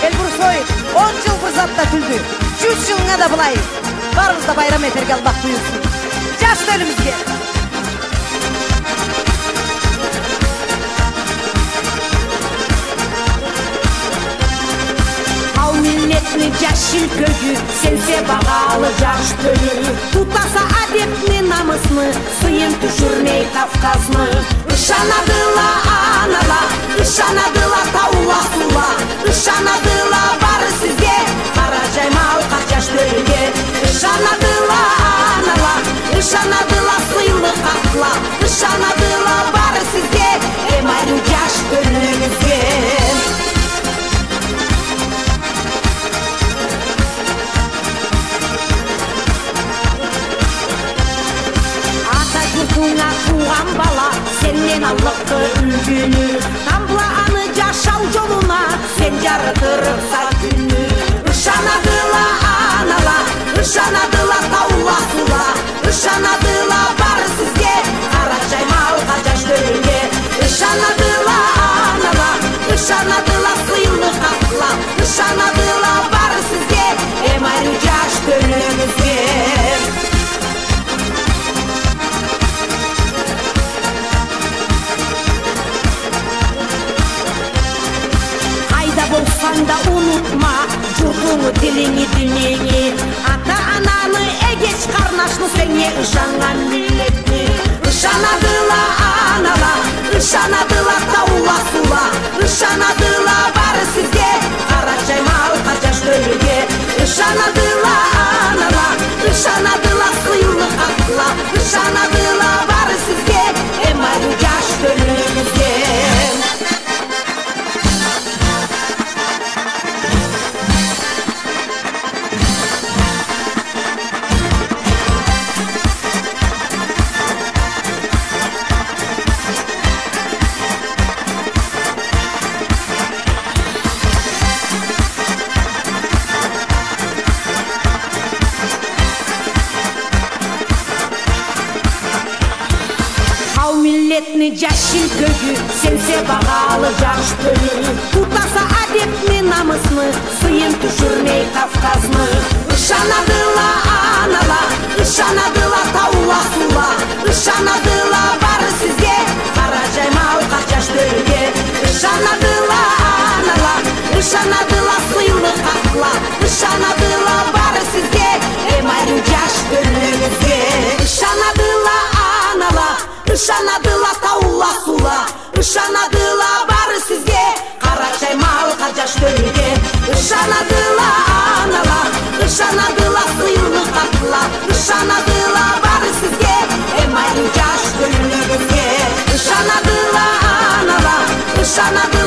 Elbursoy 10 жыл фырзатта күлді, 100 жылыңа да былай. Барымызда байрам етерге Аллах бұйырсын. Жаш төлімізге. Ал милletni жашыл көгү, сенсе бағалы жаш төлү. Тутаса адепни намысны, сыйын түшүрмей Кавказны. Ышанадыла анала, ышанадыла таула сула, ышанадыла бары сизге, кара жаймал кар жаш төлүгө. Ышанадыла анала, ышанадыла сыйлы катла, ышанадыла бары сизге, эмайры жаш төлүгүзгө. Жұртыңа туған бала, сенен Аллахты үлгүнү. Тамбла аны жашау жолуна, сен жарытырыкса күнү. Ышанадыла анала, ышанадыла таула сула, ышанадыла бары сизге, кара жаймалга жаш төлүгө. Ышанадыла анала, ышанадыла сыйлы катла, ышанадыла бары сизге, эмайры жаш төлүгүзгө. Болсаңда унутма журтуңу, тилиңи, динеңи, ата-ананы, эгеч карнашны, сеңе ышанган миллетни. Ышанадыла анала, ышанадыла таула сула, ышанадыла бары сизге, кара жаймалга жаш төлүгө. Ышанадыла анала, ышанадыла сыйлы катла, ышанадыла бары сизге, эмайры жаш төлүгүзгө. Милletни жашыл көгү, сенсе бағалы жаш төлү. Тутаса адепни намысны, сыйын түшүрмей Кавказны. Ышанадыла анала, ышанадыла таула сула, ышанадыла бары сизге, кара жаймалга жаш төлүгө. Ышанадыла анала, ышанадыла сыйлы катла, ышанадыла бары сизге, эмайры жаш төлүгүзгө. Ышанадыла анала, ышанадыла таула сула, ышанадыла бары сизге, кара жаймалга жаш төлүгө. Ышанадыла анала, ышанадыла сыйлы катла, ышанадыла бары сизге, эмайры жаш төлүгүзгө. Ышанадыла анала, ышанадыла